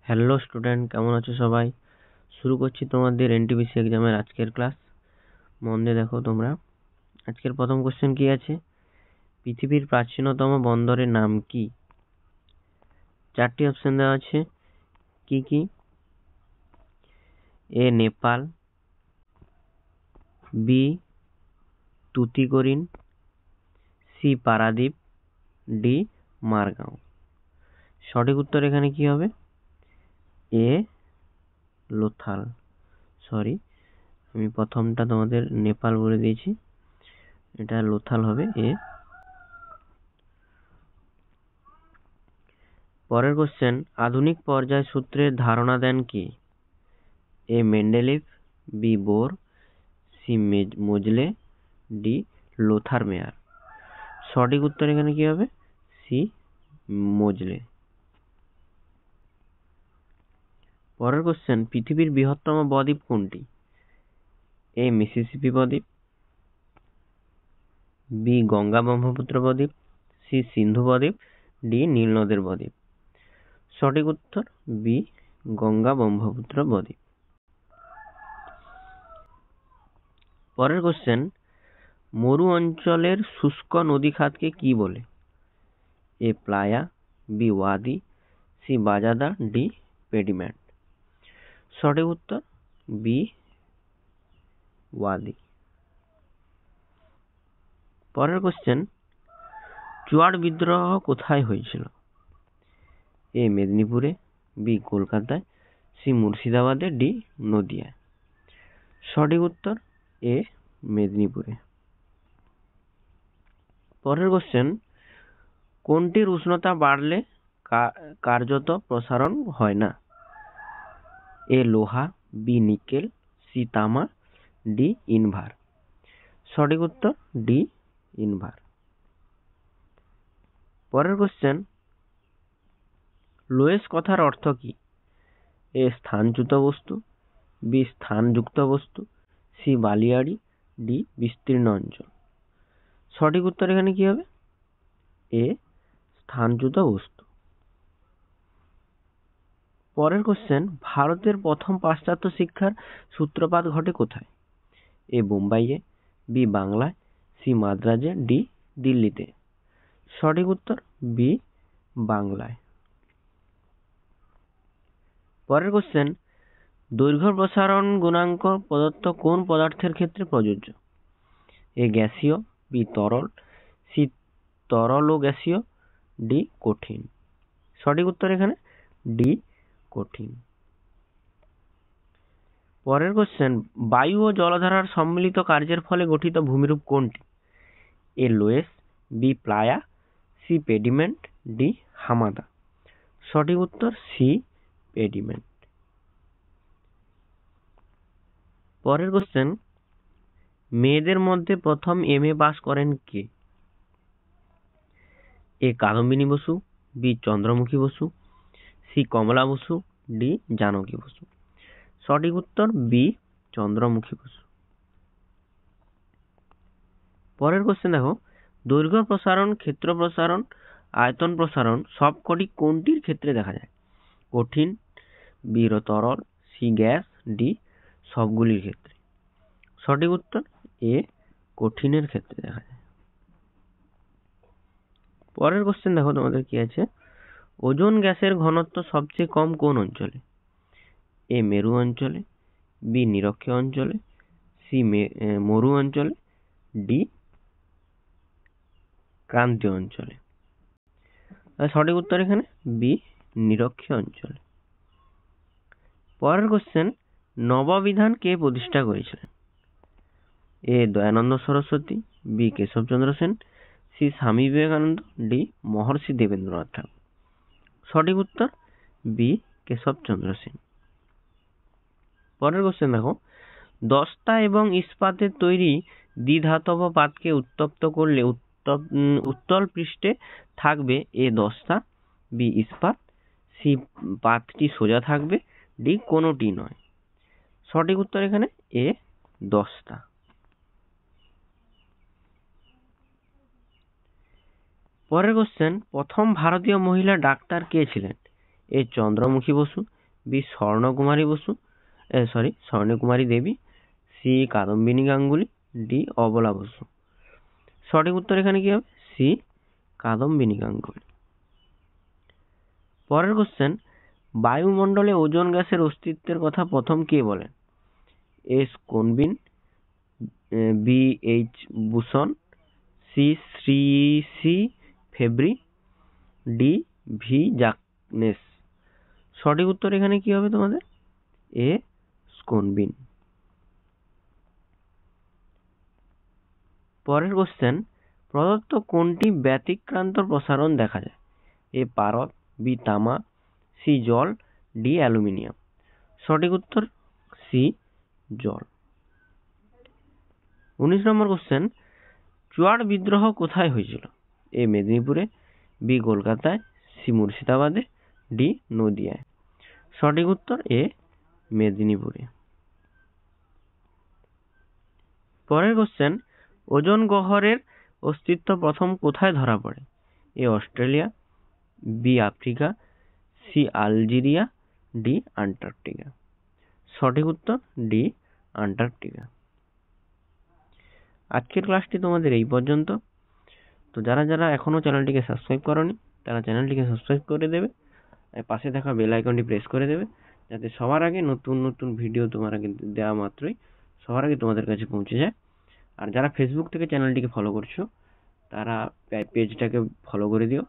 Hello student, কেমন আছো সবাই? শুরু করছি তোমাদের এনটিপিসি এক্সামের আজকের ক্লাস। মন দিয়ে দেখো তোমরা। আজকের প্রথম কোশ্চেন কি আছে? পৃথিবীর প্রাচীনতম বন্দরের নাম কি? 4টি অপশন দেওয়া আছে। কি কি? A Nepal, B Tuticorin, C Paradip, D Margao. সঠিক উত্তর এখানে কি হবে? এ লোথাল। সরি, আমি প্রথমটা তোমাদের নেপাল বলে দিয়েছি, এটা লোথাল হবে। পরের কোশ্চেন, আধুনিক পর্যায় সূত্রের ধারণা দেন কি? A Mendeleev, B Bohr, C Moseley, D Lothar Meyer. সঠিক উত্তর এখানে কি হবে? C Moseley. পরের কোশ্চেন, পৃথিবীর বৃহত্তম বদ্বীপ কোনটি? এ মিসিসিপি বদ্বীপ, বি গঙ্গা ব্রহ্মপুত্র বদ্বীপ, সি সিন্ধু বদ্বীপ, ডি নীল নদের বদ্বীপ। সঠিক উত্তর বি গঙ্গা ব্রহ্মপুত্র বদ্বীপ। পরের কোশ্চেন, মরু অঞ্চলের শুষ্ক নদী খাতকে কি বলে? A playa, B wadi, C bajada, D pediment. সঠিক উত্তর বি ওয়াদি। পরের কোশ্চেন, চুয়াড় বিদ্রোহ কোথায় হয়েছিল? এ মেদিনীপুরে, বি কলকাতায়, সি মুর্শিদাবাদে, ডি নদিয়ায়। সঠিক উত্তর এ মেদিনীপুরে। পরের কোশ্চেন, কোনটির উষ্ণতা বাড়লে কার্যত প্রসারণ হয় না? এ লোহা, বি নিকেল, সি তামা, ডি ইনভার। সঠিক উত্তর ডি ইনভার। পরের কোশ্চেন, লোয়েস কথার অর্থ কি? এ স্থানচ্যুত বস্তু, বি স্থানযুক্ত বস্তু, সি বালিয়াড়ি, ডি বিস্তীর্ণ অঞ্চল। সঠিক উত্তর এখানে কি হবে? এ স্থানচ্যুত বস্তু। পরের কোশ্চেন, ভারতের প্রথম পাশ্চাত্য শিক্ষার সূত্রপাত ঘটে কোথায়? এ বোম্বাইয়ে, বি বাংলায়, সি মাদ্রাজে, ডি দিল্লিতে। সঠিক উত্তর বি বাংলায়। পরের কোশ্চেন, দৈর্ঘ্য প্রসারণ গুণাঙ্ক প্রদত্ত কোন পদার্থের ক্ষেত্রে প্রযোজ্য? এ গ্যাসীয়, বি তরল, সি তরল ও গ্যাসীয়, ডি কঠিন। সঠিক উত্তর এখানে ডি কঠিন। পরের কোশ্চেন, বায়ু ও জলধারার সম্মিলিত কার্যের ফলে গঠিত ভূমিরূপ কোনটি? A loess, B playa, C pediment, D hamada. সঠিক উত্তর সি পেডিমেন্ট। পরের কোশ্চেন, মেয়েদের মধ্যে প্রথম এমএ পাস করেন কে? এ কাদম্বিনী বসু, বি চন্দ্রমুখী বসু, সি কমলা বসু, ডি জানকী বসু। সঠিক উত্তর বি চন্দ্রমুখী বসু। পরের কোশ্চেন দেখো, দৈর্ঘ্য প্রসারণ, ক্ষেত্র প্রসারণ, আয়তন প্রসারণ সবকটি কোনটির ক্ষেত্রে দেখা যায়? কঠিন, বি তরল, সি গ্যাস, ডি সবগুলির ক্ষেত্রে। সঠিক উত্তর এ কঠিনের ক্ষেত্রে দেখা যায়। পরের কোশ্চেন দেখো তোমাদের কি আছে, ওজোন গ্যাসের ঘনত্ব সবচেয়ে কম কোন অঞ্চলে? এ মেরু অঞ্চলে, বি নিরক্ষীয় অঞ্চলে, সি মরু অঞ্চলে, ডি ক্রান্তীয় অঞ্চলে। সঠিক উত্তর এখানে বি নিরক্ষীয় অঞ্চলে। পরের কোশ্চেন, নববিধান কে প্রতিষ্ঠা করেছিলেন? এ Dayananda Saraswati, B Keshabchandra Sen, C Swami Vivekananda, D মহর্ষি দেবেন্দ্রনাথ ঠাকুর। সঠিক উত্তর বি কেশবচন্দ্র সেন। পরের কোশ্চেন দেখো, দস্তা এবং ইস্পাতের তৈরি দ্বিধাতব পাতকে উত্তপ্ত করলে উত্তল পৃষ্ঠে থাকবে এ দস্তা, বি ইস্পাত, সি পাতটি সোজা থাকবে, ডি কোনোটি নয়। সঠিক উত্তর এখানে এ দস্তা। পরের কোশ্চেন, প্রথম ভারতীয় মহিলা ডাক্তার কে ছিলেন? এ চন্দ্রমুখী বসু, বি স্বর্ণকুমারী স্বর্ণকুমারী দেবী, সি কাদম্বিনী গাঙ্গুলি, ডি অবলা বসু। সঠিক উত্তর এখানে কি হবে? সি কাদম্বিনী গাঙ্গুলি। পরের কোশ্চেন, বায়ুমণ্ডলে ওজোন গ্যাসের অস্তিত্বের কথা প্রথম কে বলেন? A Schonbein, B H Buisson, C C Fabry, D V জাকনেস। সঠিক উত্তর এখানে কি হবে তোমাদের? এ স্কোনবিন। পরের কোশ্চেন, প্রদত্ত কোনটি ব্যতিক্রান্ত প্রসারণ দেখা যায়? এ পারদ, বি তামা, সি জল, ডি অ্যালুমিনিয়াম। সঠিক উত্তর সি জল। 19 নম্বর কোশ্চেন, চুয়াড় বিদ্রোহ কোথায় হয়েছিল? এ মেদিনীপুরে, বি কলকাতায়, সি মুর্শিদাবাদে, ডি নদিয়ায়। সঠিক উত্তর এ মেদিনীপুরে। পরের কোশ্চেন, ওজোন গহ্বরের অস্তিত্ব প্রথম কোথায় ধরা পড়ে? A Australia, B Africa, C Algeria, D Antarctica. সঠিক উত্তর ডি আন্টার্কটিকা। আজকের ক্লাসটি তোমাদের এই পর্যন্ত। তো যারা যারা এখনো চ্যানেলটিকে সাবস্ক্রাইব করনি তারা চ্যানেলটিকে সাবস্ক্রাইব করে দেবে, পাশে থাকা বেল আইকনটি প্রেস করে দেবে, যাতে সবার আগে নতুন নতুন ভিডিও তোমার আগে দেওয়া মাত্রই সবার আগে তোমাদের কাছে পৌঁছে যায়। আর যারা ফেসবুক থেকে চ্যানেলটিকে ফলো করছো তারা পেজটাকে ফলো করে দিও,